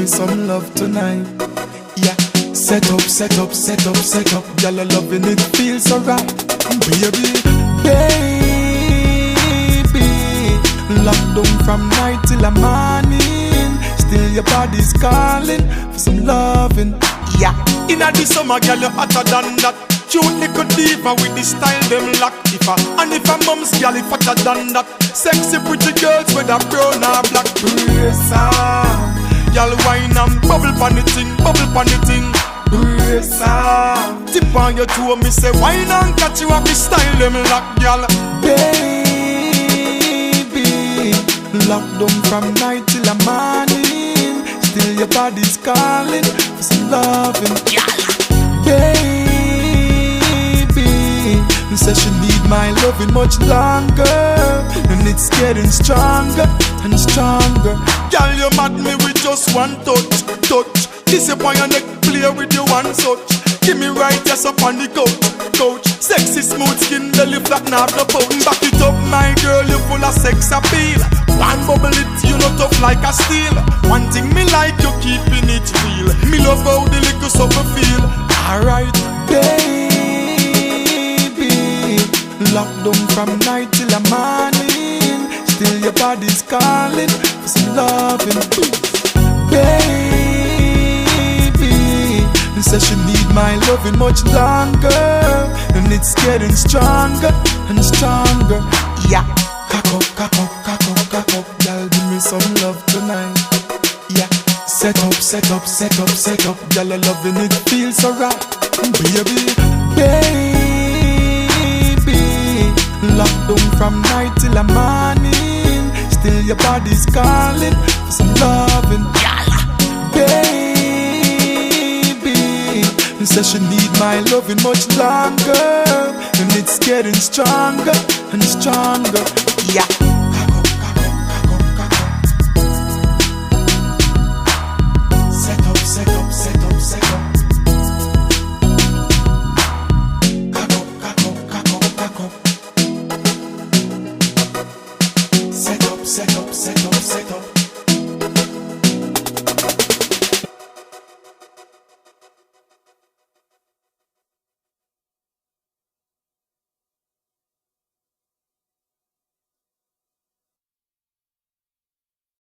me some love tonight. Yeah, set up, set up, set up, set up. Girl, I'm loving it, feels so right. Baby, baby, locked down from night till the morning. Still your body's calling for some loving. Yeah, inna the summer, girl, you hotter than that. Cute little diva with the style them lock. And if a mom's girl, if hotter than that. Sexy pretty girls with a brown or black. Brace up, girl, wine and bubble pon the thing, bubble pon the thing. Brace up, tip on your toe, me say wine and catch you up the style them lock, girl. Baby, locked down from night till the morning. Still your body's calling for some loving, girl. Baby, says she need my loving much longer, and it's getting stronger and stronger. Girl, you mad me with just one touch, touch. This up on your neck, play with you one touch. Give me right just up on the couch, couch. Sexy smooth skin, belly flat, not no pouch. Back it up, my girl, you full of sex appeal. One bubble it, you not tough like a steel. One thing me like, you keeping it real. Me love how the little summer feel. Alright, baby, locked down from night till the morning. Still your body's calling for some loving. Baby, says she need my loving much longer, and it's getting stronger and stronger. Yeah, cock up, cock up, cock up, cock up. Girl, give me some love tonight. Yeah, set up, set up, set up, set up. Girl, I'm loving it, feels so right. Baby, baby, locked down from night till the morning. Still your body's calling for some loving. Baby, says she need my loving much longer, and it's getting stronger and stronger. Yeah.